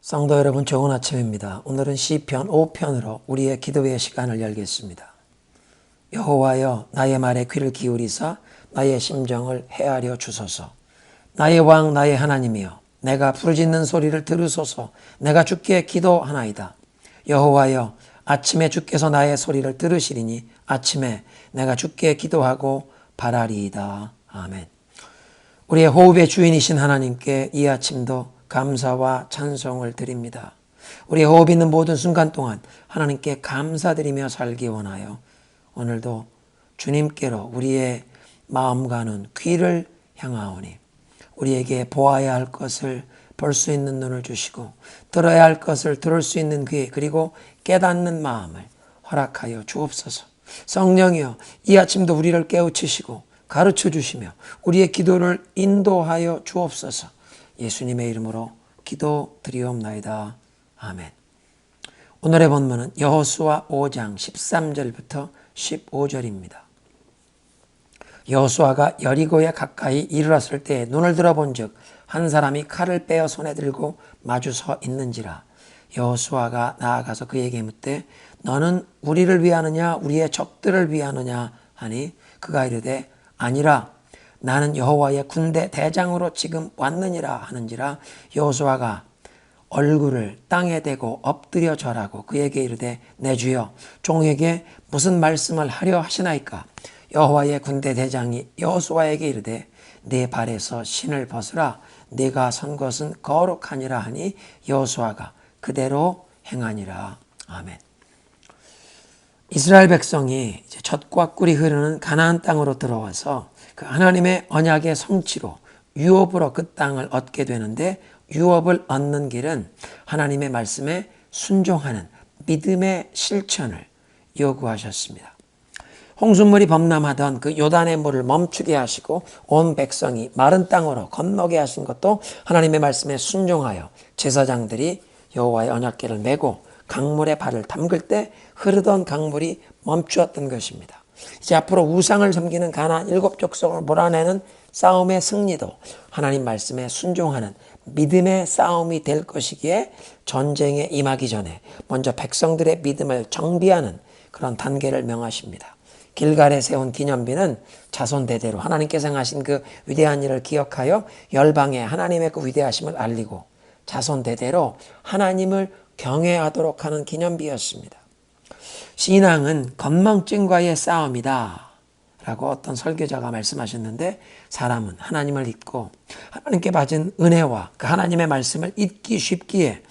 성도 여러분, 좋은 아침입니다. 오늘은 시편 5편으로 우리의 기도의 시간을 열겠습니다. 여호와여, 나의 말에 귀를 기울이사 나의 심정을 헤아려 주소서. 나의 왕, 나의 하나님이여, 내가 부르짖는 소리를 들으소서. 내가 주께 기도하나이다. 여호와여, 아침에 주께서 나의 소리를 들으시리니 아침에 내가 주께 기도하고 바라리이다. 아멘. 우리의 호흡의 주인이신 하나님께 이 아침도 감사와 찬송을 드립니다. 우리의 호흡 있는 모든 순간 동안 하나님께 감사드리며 살기 원하여 오늘도 주님께로 우리의 마음과는 귀를 향하오니 우리에게 보아야 할 것을 볼 수 있는 눈을 주시고 들어야 할 것을 들을 수 있는 귀, 그리고 깨닫는 마음을 허락하여 주옵소서. 성령이여, 이 아침도 우리를 깨우치시고 가르쳐 주시며 우리의 기도를 인도하여 주옵소서. 예수님의 이름으로 기도드리옵나이다. 아멘. 오늘의 본문은 여호수아 5장 13절부터 15절입니다. 여호수아가 여리고에 가까이 이르렀을 때 눈을 들어본 즉 한 사람이 칼을 빼어 손에 들고 마주 서 있는지라. 여호수아가 나아가서 그에게 묻되 너는 우리를 위하느냐 우리의 적들을 위하느냐 하니 그가 이르되 아니라 나는 여호와의 군대 대장으로 지금 왔느니라 하는지라. 여호수아가 얼굴을 땅에 대고 엎드려 절하고 그에게 이르되 내 주여, 종에게 무슨 말씀을 하려 하시나이까. 여호와의 군대 대장이 여호수아에게 이르되 네 발에서 신을 벗으라. 네가 선 것은 거룩하니라 하니 여호수아가 그대로 행하니라. 아멘. 이스라엘 백성이 이제 젖과 꿀이 흐르는 가나안 땅으로 들어와서 그 하나님의 언약의 성취로 유업으로 그 땅을 얻게 되는데, 유업을 얻는 길은 하나님의 말씀에 순종하는 믿음의 실천을 요구하셨습니다. 홍수물이 범람하던 그 요단의 물을 멈추게 하시고 온 백성이 마른 땅으로 건너게 하신 것도 하나님의 말씀에 순종하여 제사장들이 여호와의 언약궤를 메고 강물에 발을 담글 때 흐르던 강물이 멈추었던 것입니다. 이제 앞으로 우상을 섬기는 가나안 7족속을 몰아내는 싸움의 승리도 하나님 말씀에 순종하는 믿음의 싸움이 될 것이기에 전쟁에 임하기 전에 먼저 백성들의 믿음을 정비하는 그런 단계를 명하십니다. 길갈에 세운 기념비는 자손 대대로 하나님께서 행하신 그 위대한 일을 기억하여 열방에 하나님의 그 위대하심을 알리고 자손 대대로 하나님을 경외하도록 하는 기념비였습니다. 신앙은 건망증과의 싸움이다 라고 어떤 설교자가 말씀하셨는데, 사람은 하나님을 잊고 하나님께 받은 은혜와 그 하나님의 말씀을 잊기 쉽기에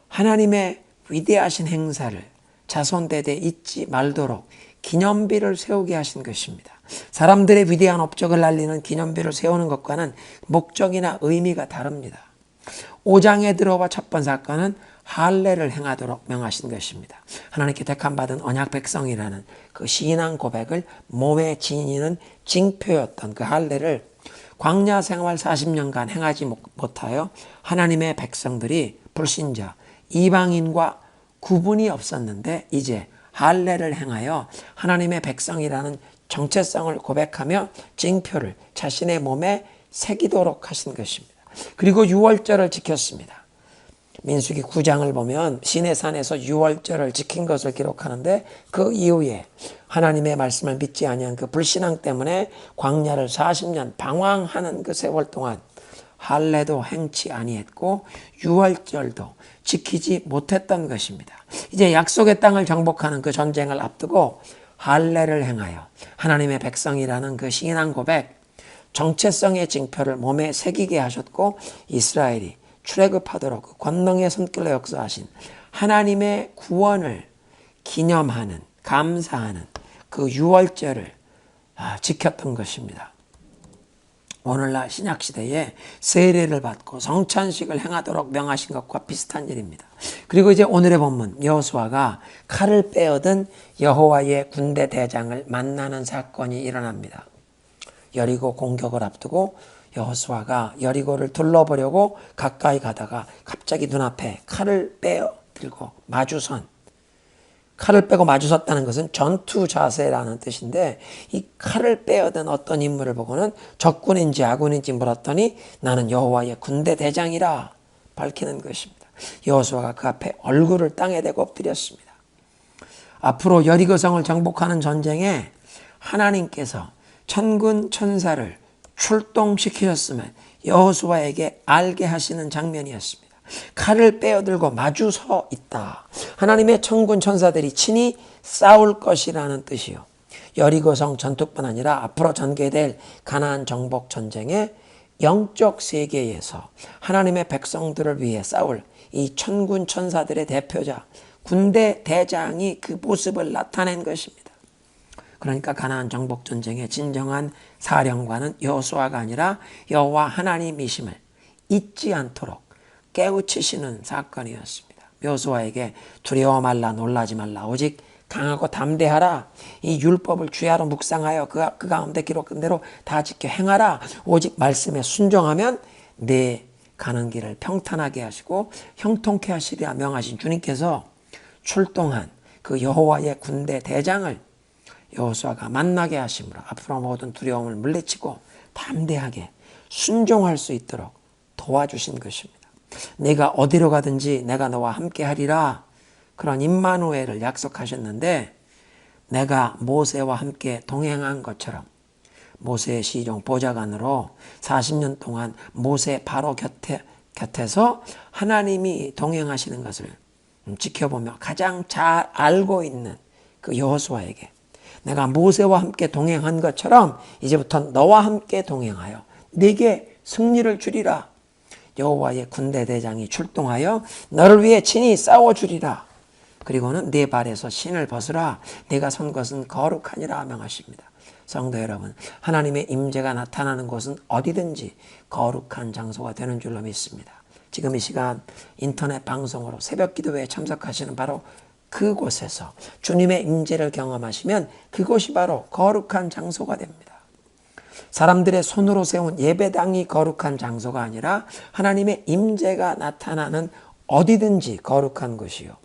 하나님의 위대하신 행사를 자손대대 잊지 말도록 기념비를 세우게 하신 것입니다. 사람들의 위대한 업적을 알리는 기념비를 세우는 것과는 목적이나 의미가 다릅니다. 5장에 들어와 첫 번 사건은 할례를 행하도록 명하신 것입니다. 하나님께 택함받은 언약 백성이라는 그 신앙 고백을 몸에 지니는 징표였던 그 할례를 광야 생활 40년간 행하지 못하여 하나님의 백성들이 불신자, 이방인과 구분이 없었는데 이제 할례를 행하여 하나님의 백성이라는 정체성을 고백하며 징표를 자신의 몸에 새기도록 하신 것입니다. 그리고 유월절을 지켰습니다. 민수기 9장을 보면 시내산에서 유월절을 지킨 것을 기록하는데, 그 이후에 하나님의 말씀을 믿지 아니한 그 불신앙 때문에 광야를 40년 방황하는 그 세월 동안 할례도 행치 아니했고 유월절도 지키지 못했던 것입니다. 이제 약속의 땅을 정복하는 그 전쟁을 앞두고 할례를 행하여 하나님의 백성이라는 그 신앙 고백, 정체성의 징표를 몸에 새기게 하셨고, 이스라엘이 출애굽하도록 그 권능의 손길로 역사하신 하나님의 구원을 기념하는, 감사하는 그 유월절을 지켰던 것입니다. 오늘날 신약시대에 세례를 받고 성찬식을 행하도록 명하신 것과 비슷한 일입니다. 그리고 이제 오늘의 본문, 여호수아가 칼을 빼어든 여호와의 군대 대장을 만나는 사건이 일어납니다. 여리고 공격을 앞두고 여호수아가 여리고를 둘러보려고 가까이 가다가 갑자기 눈앞에 칼을 빼어 들고 마주선, 칼을 빼고 마주섰다는 것은 전투 자세라는 뜻인데, 이 칼을 빼어든 어떤 인물을 보고는 적군인지 아군인지 물었더니 나는 여호와의 군대 대장이라 밝히는 것입니다. 여호수아가 그 앞에 얼굴을 땅에 대고 엎드렸습니다. 앞으로 여리고성을 정복하는 전쟁에 하나님께서 천군 천사를 출동시키셨음을 여호수아에게 알게 하시는 장면이었습니다. 칼을 빼어들고 마주 서 있다. 하나님의 천군 천사들이 친히 싸울 것이라는 뜻이요. 여리고성 전투뿐 아니라 앞으로 전개될 가나안 정복 전쟁의 영적 세계에서 하나님의 백성들을 위해 싸울 이 천군 천사들의 대표자 군대 대장이 그 모습을 나타낸 것입니다. 그러니까 가나안 정복 전쟁의 진정한 사령관은 여호수아가 아니라 여호와 하나님이심을 잊지 않도록 깨우치시는 사건이었습니다. 여호수아에게 두려워 말라, 놀라지 말라, 오직 강하고 담대하라. 이 율법을 주야로 묵상하여 그 가운데 기록된 대로 다 지켜 행하라. 오직 말씀에 순종하면 내 가는 길을 평탄하게 하시고 형통케 하시리라 명하신 주님께서 출동한 그 여호와의 군대 대장을 여호수아가 만나게 하심으로 앞으로 모든 두려움을 물리치고 담대하게 순종할 수 있도록 도와주신 것입니다. 내가 어디로 가든지 내가 너와 함께 하리라. 그런 임마누엘을 약속하셨는데 내가 모세와 함께 동행한 것처럼 모세의 시종 보좌관으로 40년 동안 모세 바로 곁에서 하나님이 동행하시는 것을 지켜보며 가장 잘 알고 있는 그 여호수아에게 내가 모세와 함께 동행한 것처럼 이제부터 너와 함께 동행하여 네게 승리를 주리라. 여호와의 군대 대장이 출동하여 너를 위해 친히 싸워주리라. 그리고는 네 발에서 신을 벗으라. 네가 선 것은 거룩하니라 명하십니다. 성도 여러분, 하나님의 임재가 나타나는 곳은 어디든지 거룩한 장소가 되는 줄로 믿습니다. 지금 이 시간 인터넷 방송으로 새벽 기도회에 참석하시는 바로 그곳에서 주님의 임재를 경험하시면 그곳이 바로 거룩한 장소가 됩니다. 사람들의 손으로 세운 예배당이 거룩한 장소가 아니라 하나님의 임재가 나타나는 어디든지 거룩한 곳이요.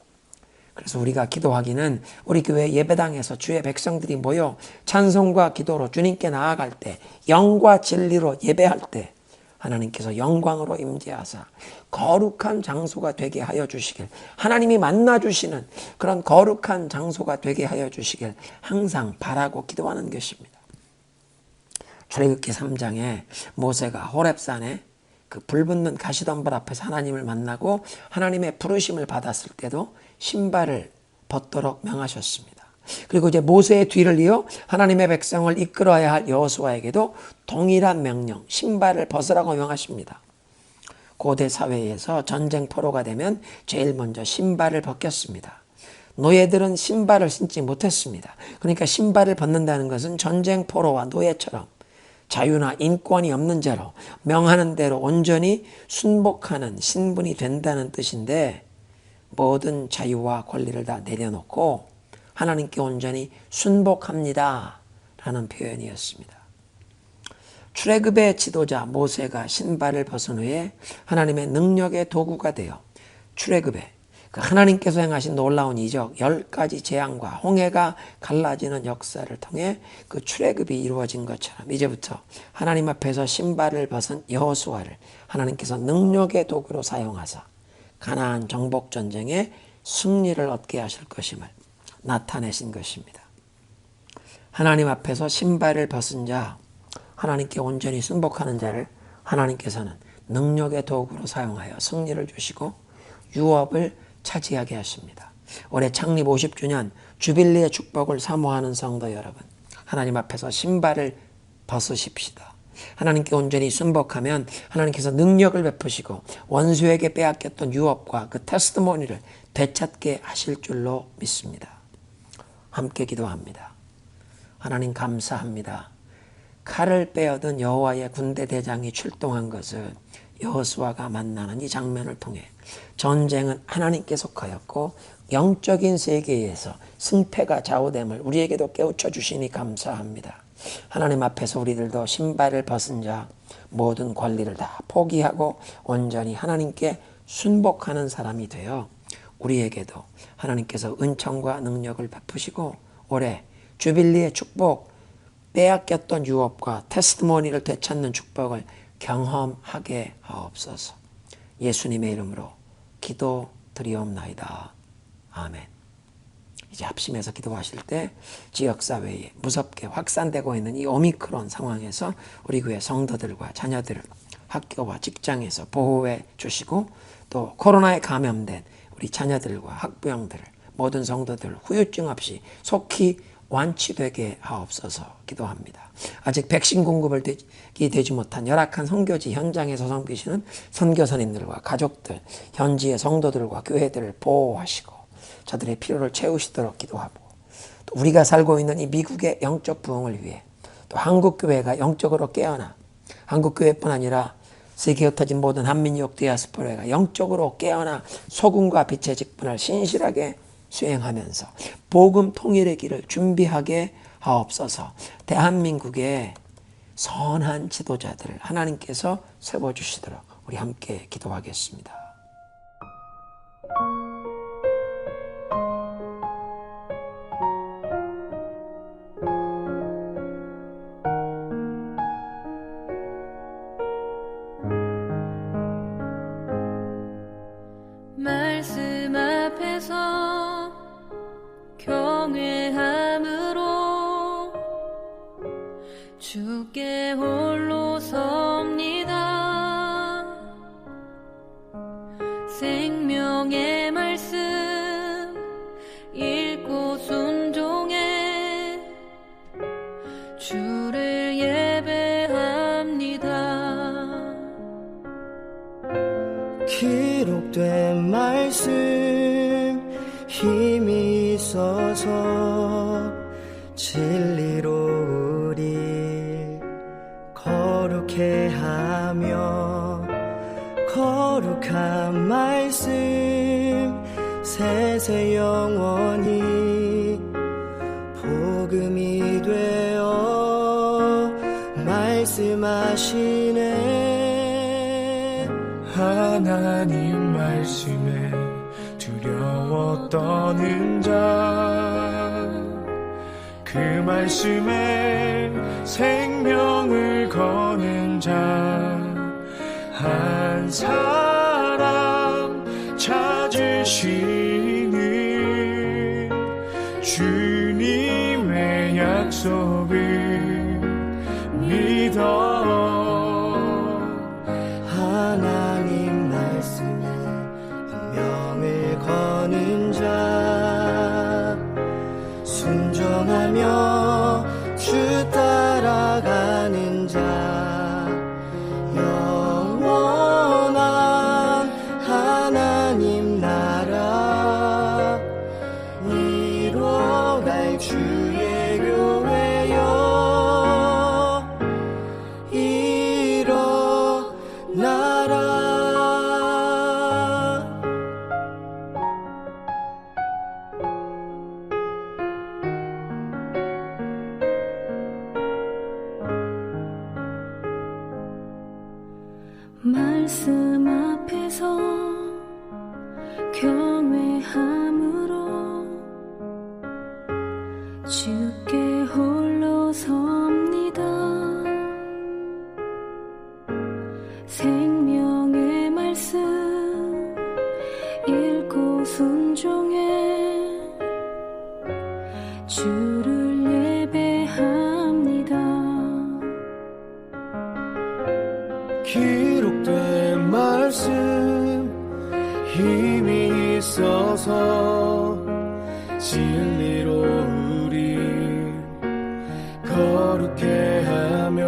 그래서 우리가 기도하기는 우리 교회 예배당에서 주의 백성들이 모여 찬송과 기도로 주님께 나아갈 때, 영과 진리로 예배할 때 하나님께서 영광으로 임재하사 거룩한 장소가 되게 하여 주시길, 하나님이 만나주시는 그런 거룩한 장소가 되게 하여 주시길 항상 바라고 기도하는 것입니다. 출애굽기 3장에 모세가 호렙산에 그 불붙는 가시덤불 앞에서 하나님을 만나고 하나님의 부르심을 받았을 때도 신발을 벗도록 명하셨습니다. 그리고 이제 모세의 뒤를 이어 하나님의 백성을 이끌어야 할 여호수아에게도 동일한 명령, 신발을 벗으라고 명하십니다. 고대 사회에서 전쟁포로가 되면 제일 먼저 신발을 벗겼습니다. 노예들은 신발을 신지 못했습니다. 그러니까 신발을 벗는다는 것은 전쟁포로와 노예처럼 자유나 인권이 없는 자로 명하는 대로 온전히 순복하는 신분이 된다는 뜻인데 모든 자유와 권리를 다 내려놓고 하나님께 온전히 순복합니다 라는 표현이었습니다. 출애굽의 지도자 모세가 신발을 벗은 후에 하나님의 능력의 도구가 되어 출애굽에 그 하나님께서 행하신 놀라운 이적 10가지 재앙과 홍해가 갈라지는 역사를 통해 그 출애굽이 이루어진 것처럼 이제부터 하나님 앞에서 신발을 벗은 여호수아를 하나님께서 능력의 도구로 사용하사 가나안 정복 전쟁에 승리를 얻게 하실 것임을 나타내신 것입니다. 하나님 앞에서 신발을 벗은 자, 하나님께 온전히 순복하는 자를 하나님께서는 능력의 도구로 사용하여 승리를 주시고 유업을 차지하게 하십니다. 올해 창립 50주년 주빌리의 축복을 사모하는 성도 여러분, 하나님 앞에서 신발을 벗으십시다. 하나님께 온전히 순복하면 하나님께서 능력을 베푸시고 원수에게 빼앗겼던 유업과 그 테스티모니를 되찾게 하실 줄로 믿습니다. 함께 기도합니다. 하나님 감사합니다. 칼을 빼어든 여호와의 군대 대장이 출동한 것을 여호수아가 만나는 이 장면을 통해 전쟁은 하나님께 속하였고 영적인 세계에서 승패가 좌우됨을 우리에게도 깨우쳐 주시니 감사합니다. 하나님 앞에서 우리들도 신발을 벗은 자 모든 권리를 다 포기하고 온전히 하나님께 순복하는 사람이 되어 우리에게도 하나님께서 은총과 능력을 베푸시고 올해 주빌리의 축복, 빼앗겼던 유업과 테스티모니를 되찾는 축복을 경험하게 하옵소서. 예수님의 이름으로 기도드리옵나이다. 아멘. 이제 합심해서 기도하실 때 지역사회에 무섭게 확산되고 있는 이 오미크론 상황에서 우리 교회 성도들과 자녀들을 학교와 직장에서 보호해 주시고, 또 코로나에 감염된 우리 자녀들과 학부형들을, 모든 성도들 후유증 없이 속히 완치되게 하옵소서 기도합니다. 아직 백신 공급을 되지 못한 열악한 선교지 현장에서 섬기시는 선교사님들과 가족들, 현지의 성도들과 교회들을 보호하시고 저들의 필요를 채우시도록 기도하고, 또 우리가 살고 있는 이 미국의 영적 부흥을 위해 또 한국교회가 영적으로 깨어나, 한국교회뿐 아니라 세계에 흩어진 모든 한민족 디아스포라가 영적으로 깨어나 소금과 빛의 직분을 신실하게 수행하면서 복음 통일의 길을 준비하게 하옵소서. 대한민국의 선한 지도자들을 하나님께서 세워주시도록 우리 함께 기도하겠습니다. 말씀 앞에서 경외함으로 주께 홀로 섭니다. 생명의 말씀 읽고 순종해 주를 예배합니다. 기록된 말씀 힘이 있어서 진리로 우리 거룩해 하며, 거룩한 말씀 세세 영원히 복음이 되어 말씀하시네. 하나님 말씀에 두려워 떠는 자, 그 말씀에 생명을 거는 자 한 사람 찾으시는 주님의 약속을 믿어. 하나님 말씀에 운명을 거는 자, 순종하며 주 따라가는 자, 영원한 하나님 나라 이뤄갈 주의 교회여 일어나라. 말씀 앞에서 경외함으로 주께 홀로 섭니다. 생명의 말씀 읽고 순종해 주를 예배합니다. 기록된 말씀 힘이 있어서 진리로 우리 거룩해 하며,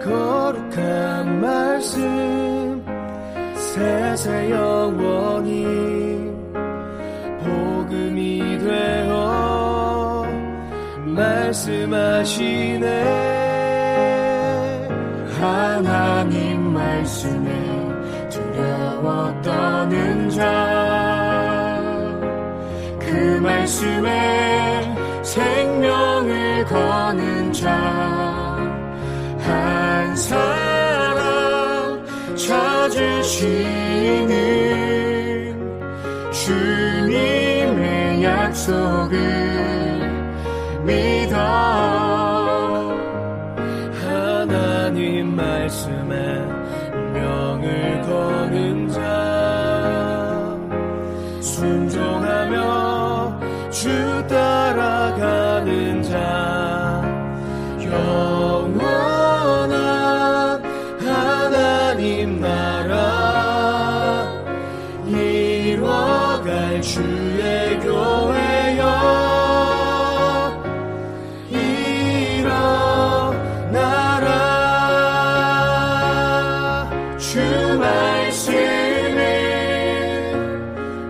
거룩한 말씀 세세 영원히 복음이 되어 말씀하시네. 하나님 말씀에 두려워 떠는 자, 그 말씀에 생명을 거는 자 한 사람 찾으시는 주님의 약속을 믿어. 하나님 말씀에 명을 거는 자, 주 따라가는 자 영원한 하나님 나라 이뤄갈 주의 교회여 일어나라 주 말씀에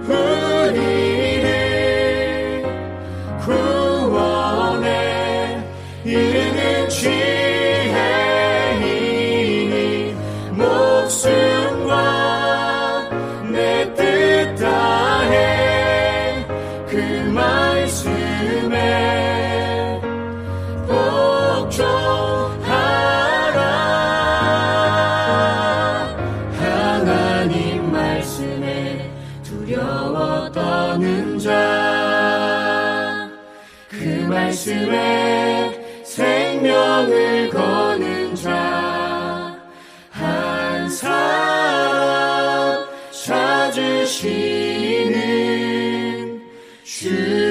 우리를 구원해 이르는 지혜이니 목숨과 내 뜻 다해 그 말씀에 복종하라 하나님 말씀에 두려워 떠는 자 그 말씀에 생명을 거는 자 한 사람 찾으시는 주